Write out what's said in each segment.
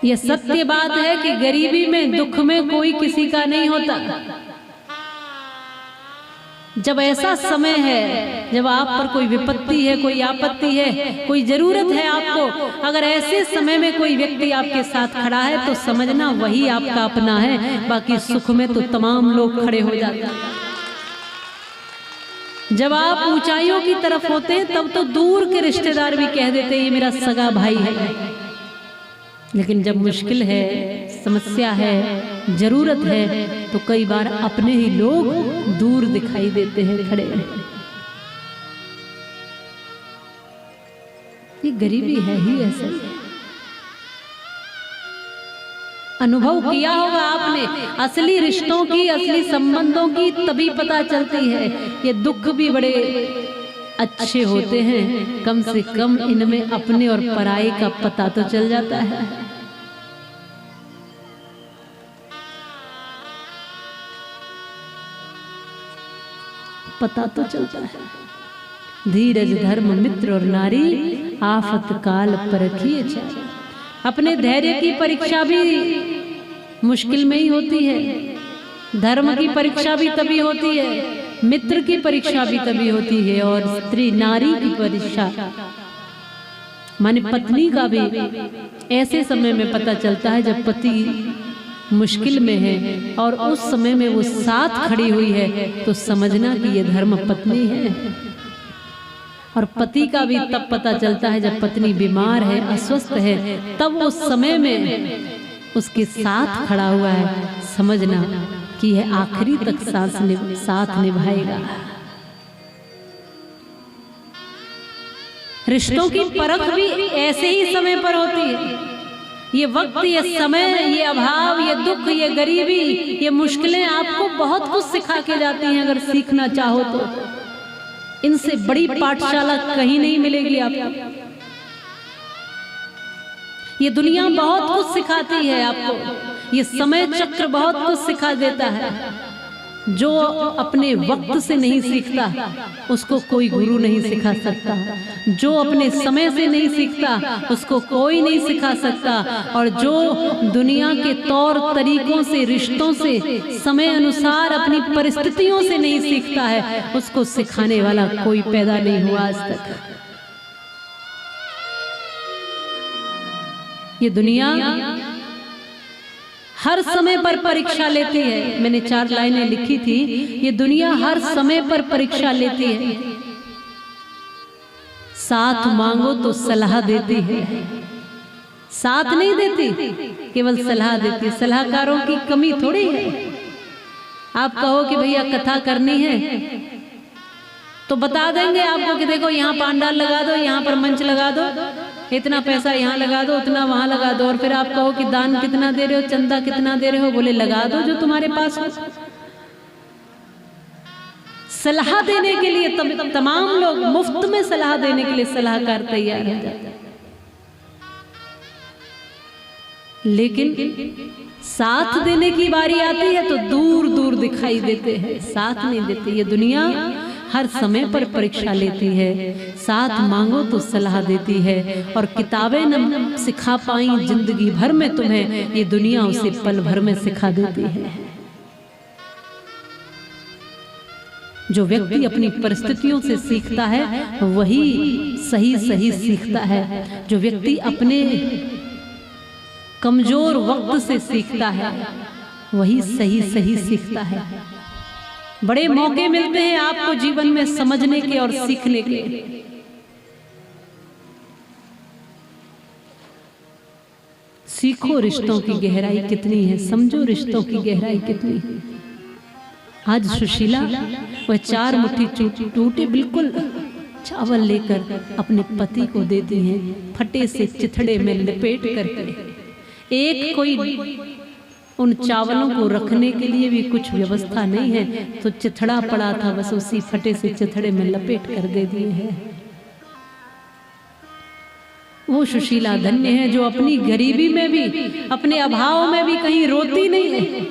ये सत्य बात है कि गरीबी में, दुख में कोई किसी का नहीं होता। जब ऐसा समय है, जब आप पर कोई विपत्ति है, कोई आपत्ति है, कोई जरूरत है आपको, अगर ऐसे समय में कोई व्यक्ति आपके साथ खड़ा है तो समझना वही आपका अपना है। बाकी सुख में तो तमाम लोग खड़े हो जाते हैं। जब आप ऊंचाइयों की तरफ होते हैं तब तो दूर के रिश्तेदार भी कह देते हैं ये मेरा सगा भाई है। लेकिन जब मुश्किल है, समस्या है, जरूरत है, तो कई बार अपने ही लोग दूर दिखाई देते हैं खड़े। ये गरीबी है ही ऐसा। अनुभव किया होगा आपने, असली रिश्तों की, असली संबंधों की तभी पता चलती है। ये दुख भी बड़े अच्छे होते हैं, कम से कम इनमें अपने और पराये का पता तो चल जाता है। पता तो चलता है। धीरज धर्म मित्र और नारी, आफत काल परखिए चारी। अपने धैर्य की परीक्षा भी मुश्किल में ही होती है, धर्म की परीक्षा भी तभी होती है, मित्र की परीक्षा भी तभी होती है, और स्त्री नारी की परीक्षा माने पत्नी का भी ऐसे समय में पता चलता है जब पति मुश्किल में है और उस समय में वो साथ खड़ी हुई है, तो समझना कि ये धर्म पत्नी है। और पति का भी तब पता चलता है जब पत्नी बीमार है, अस्वस्थ है, तब उस समय में उसके साथ खड़ा हुआ है, समझना कि यह आखिरी तक साथ निभाएगा। रिश्तों की परख भी ऐसे ही समय पर होती है। ये वक्त, ये समय, ये अभाव, ये दुख, ये गरीबी, ये मुश्किलें आपको बहुत कुछ सिखा के जाती हैं अगर सीखना चाहो तो। इनसे बड़ी पाठशाला कहीं नहीं मिलेगी आपको। ये दुनिया बहुत कुछ सिखाती है आपको, ये समय चक्र बहुत कुछ सिखा देता है। जो अपने वक्त से नहीं सीखता उसको कोई गुरु नहीं सिखा सकता, जो अपने समय से नहीं सीखता उसको कोई नहीं सिखा सकता, और जो दुनिया के तौर तरीकों से, रिश्तों से, समय अनुसार अपनी परिस्थितियों से नहीं सीखता है, उसको सिखाने वाला कोई पैदा नहीं हुआ आज तक। ये दुनिया हर समय पर परीक्षा लेती है। मैंने 4 लाइनें लिखी थी, ये दुनिया हर समय पर परीक्षा लेती है। साथ मांगो तो सलाह देती है, साथ नहीं देती, केवल सलाह देती। सलाहकारों की कमी थोड़ी है। आप कहो कि भैया कथा करनी है तो बता देंगे आपको कि देखो यहाँ पांडाल लगा दो, यहाँ पर मंच लगा दो, इतना पैसा यहाँ लगा दो, उतना वहां लगा दो। और फिर आप कहो कि दान कितना दे रहे हो, चंदा कितना दे रहे हो, बोले लगा दो जो तुम्हारे पास हो। सलाह देने के लिए तमाम लोग मुफ्त में सलाह देने के लिए सलाहकार तैयार हो जाते हैं, लेकिन साथ देने की बारी आती है तो दूर दूर दिखाई देते हैं, साथ नहीं देते। ये दुनिया हर समय पर परीक्षा लेती है, साथ मांगो तो सलाह देती है, और किताबें न सिखा पाई जिंदगी भर में तुम्हें, ये दुनिया उसे पल भर में सिखा देती है। जो व्यक्ति अपनी परिस्थितियों से सीखता है वही सही सही सीखता है। जो व्यक्ति अपने कमजोर वक्त से सीखता है वही सही सही सीखता है। बड़े मौके मिलते हैं आपको जीवन में समझने के और सीखने के। सीखो रिश्तों की गहराई कितनी है, समझो रिश्तों की गहराई कितनी है। आज सुशीला वह 4 मुट्ठी टूटे बिल्कुल चावल लेकर अपने पति को देती हैं, फटे से चिथड़े में लपेट करके। एक कोई उन चावलों को रखने के लिए भी कुछ व्यवस्था नहीं है, तो चिथड़ा पड़ा था, बस उसी फटे से चिथड़े में लपेट कर दे दिए है। वो सुशीला धन्य है जो अपनी गरीबी में भी, अपने अभाव में भी कहीं रोती नहीं है,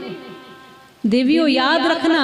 देवियों याद रखना,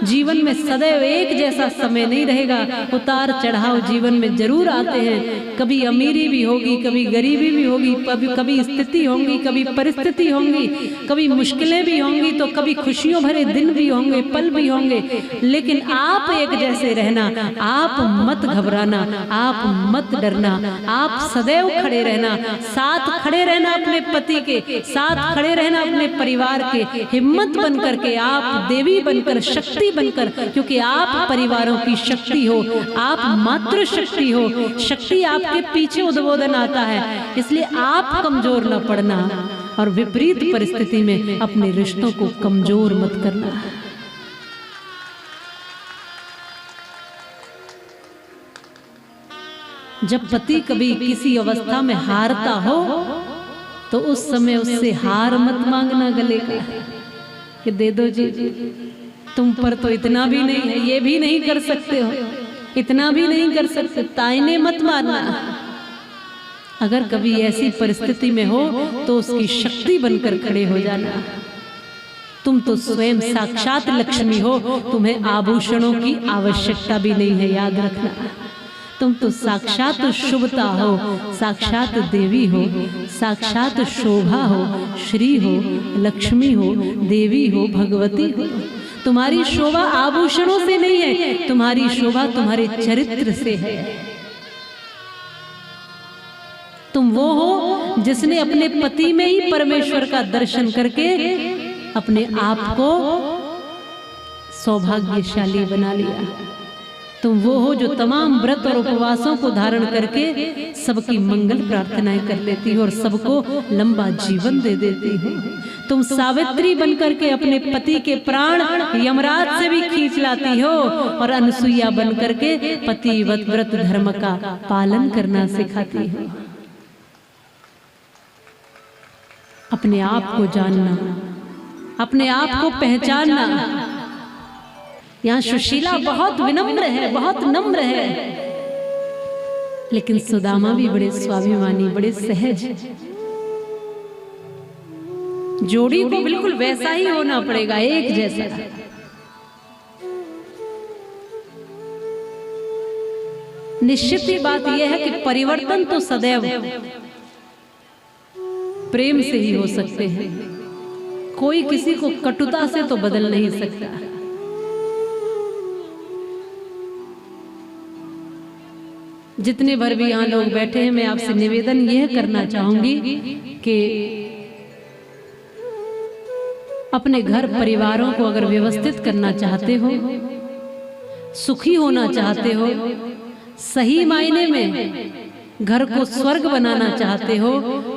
जीवन में सदैव एक जैसा समय नहीं रहेगा। उतार चढ़ाव जीवन में जरूर आते हैं। कभी अमीरी भी होगी, कभी गरीबी भी होगी, कभी स्थिति होंगी, कभी परिस्थिति होंगी, कभी मुश्किलें भी होंगी, तो कभी खुशियों भरे दिन भी होंगे, पल भी होंगे। लेकिन आप एक जैसे रहना, आप मत घबराना, आप मत डरना, आप सदैव खड़े रहना, साथ खड़े रहना, अपने पति के साथ खड़े रहना, अपने परिवार के, हिम्मत बन करके, आप देवी बनकर, शक्ति बनकर, क्योंकि आप परिवारों की शक्ति हो, आप मातृ शक्ति हो। शक्ति आपके पीछे उद्बोधन आता है, इसलिए आप कमजोर न पड़ना और विपरीत परिस्थिति में अपने रिश्तों को कमजोर मत करना। जब पति कभी किसी अवस्था में हारता हो तो उस समय उससे हार मत मांगना गले का कि दे दो जी, तुम पर तो इतना भी नहीं है, ये भी नहीं कर सकते हो, इतना भी नहीं कर सकते, तायने मत मारना। अगर कभी ऐसी परिस्थिति में हो तो उसकी शक्ति बनकर खड़े हो जाना। तुम तो स्वयं साक्षात लक्ष्मी हो, तुम्हें आभूषणों की आवश्यकता भी नहीं है, याद रखना। तुम तो साक्षात शुभता हो, साक्षात देवी हो, साक्षात शोभा हो, श्री हो, लक्ष्मी हो, देवी हो, भगवती हो। तुम्हारी शोभा आभूषणों से नहीं है, तुम्हारी शोभा तुम्हारे चरित्र से है। तुम वो हो जिसने अपने पति में ही परमेश्वर का दर्शन करके अपने आप को सौभाग्यशाली बना लिया। तुम वो हो जो तमाम व्रत और उपवासों को धारण करके सबकी मंगल प्रार्थनाएं कर लेती हो और सबको लंबा जीवन दे देती हो। तुम सावित्री बनकर के अपने पति के प्राण यमराज से भी खींच लाती हो और अनसुईया बनकर के पतिव्रत व्रत धर्म का पालन करना सिखाती हो। अपने आप को जानना, अपने आप को पहचानना। यहाँ सुशीला बहुत विनम्र है, बहुत नम्र है, लेकिन सुदामा भी बड़े स्वाभिमानी, बड़े सहज। जोड़ी को बिल्कुल वैसा ही होना पड़ेगा, एक जैसा। निश्चित ही बात यह है कि परिवर्तन तो सदैव प्रेम से ही हो सकते हैं। कोई किसी को कटुता से तो बदल नहीं सकता। जितने भर भी यहाँ लोग बैठे हैं, मैं आपसे निवेदन यह करना चाहूंगी कि अपने घर परिवारों को अगर व्यवस्थित करना चाहते हो, सुखी होना चाहते हो, सही मायने में घर को स्वर्ग बनाना चाहते हो,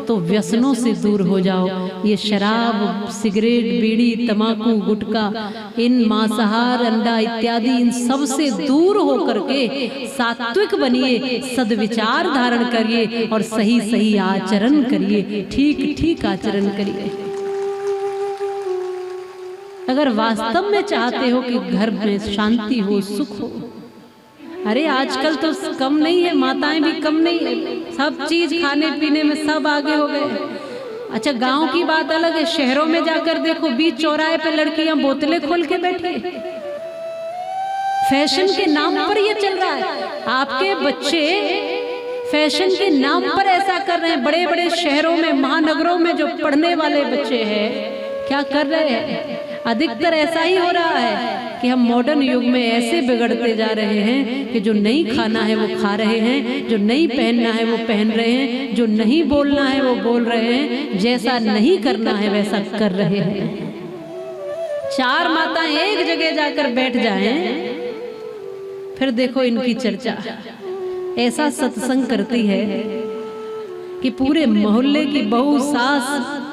तो व्यसनों से दूर हो जाओ। ये शराब, सिगरेट, बीड़ी, तंबाकू, गुटखा, इन मांसाहार, अंडा इत्यादि, इन सब से दूर हो करके सात्विक बनिए, सद्विचार धारण करिए और सही सही आचरण करिए, ठीक ठीक आचरण करिए। अगर वास्तव में चाहते हो कि घर में शांति हो, सुख हो, अरे आजकल तो कम नहीं है, माताएं भी कम नहीं है, सब चीज खाने पीने में सब आगे हो गए। अच्छा, गांव की बात अलग है, शहरों में जाकर देखो, बीच चौराहे पे लड़कियां बोतलें खोल के बैठी। फैशन के नाम पर ये चल रहा है। आपके बच्चे फैशन के नाम पर ऐसा कर रहे हैं। बड़े बड़े शहरों में, महानगरों में जो पढ़ने वाले बच्चे हैं, क्या कर रहे हैं? अधिकतर ऐसा ही हो रहा है कि हम मॉडर्न युग में ऐसे बिगड़ते जा रहे हैं कि जो नहीं खाना है वो खा रहे हैं, जो नहीं पहनना है वो पहन रहे हैं, जो नहीं बोलना है वो बोल रहे हैं, जैसा नहीं करना है वैसा कर रहे हैं। चार माताएं एक जगह जाकर बैठ जाएं, फिर देखो इनकी चर्चा ऐसा सत्संग करती है कि पूरे मोहल्ले की बहू, सास,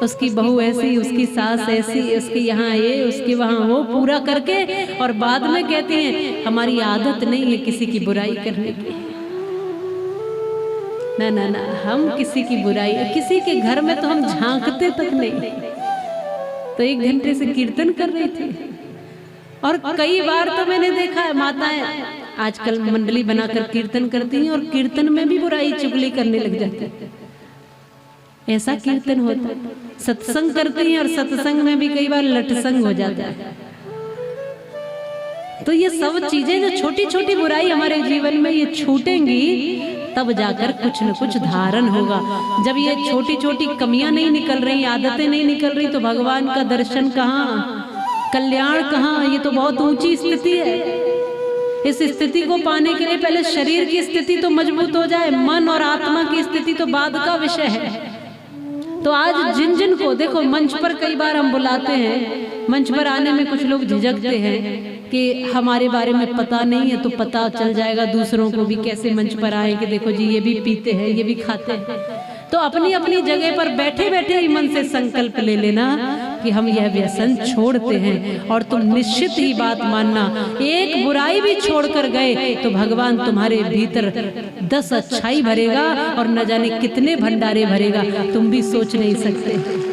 उसकी बहू ऐसी, उसकी सास ऐसी, उसकी यहाँ ये, उसकी वहाँ वो, पूरा करके और बाद में कहते हैं हमारी आदत नहीं है किसी की बुराई करने की। ना ना ना, हम किसी की बुराई, किसी के घर में तो हम झांकते तक नहीं। तो 1 घंटे से कीर्तन कर रही थी और कई बार तो मैंने देखा है माताएं आजकल मंडली बनाकर कीर्तन करती हैं और कीर्तन में भी बुराई चुगली करने लग जाती है। ऐसा कीर्तन होता है। सत्संग करती हैं और सत्संग में भी कई बार लटसंग हो जाता है। तो ये सब चीजें जो छोटी छोटी बुराई हमारे जीवन में ये छूटेंगी, तब जाकर कुछ न कुछ धारण होगा। जब ये छोटी छोटी कमियां नहीं निकल रही, आदतें नहीं निकल रही, तो भगवान का दर्शन कहाँ, कल्याण कहाँ? ये तो बहुत ऊंची स्थिति है। इस स्थिति को पाने के लिए पहले शरीर की स्थिति तो मजबूत हो जाए, मन और आत्मा की स्थिति तो बाद का विषय है। तो आज जिन जिन को देखो, मंच पर कई बार हम बुलाते हैं, मंच पर आने में कुछ लोग झिझकते हैं कि हमारे बारे में पता नहीं है, तो पता चल जाएगा दूसरों को भी कैसे मंच पर आए कि देखो जी ये भी पीते हैं, ये भी खाते हैं। तो अपनी अपनी जगह पर बैठे बैठे ही मन से संकल्प ले लेना कि हम यह व्यसन छोड़ते हैं। और तुम निश्चित ही बात मानना, एक बुराई भी छोड़कर गए तो भगवान तुम्हारे भीतर 10 अच्छाई भरेगा और न जाने कितने भंडारे भरेगा, तुम भी सोच नहीं सकते।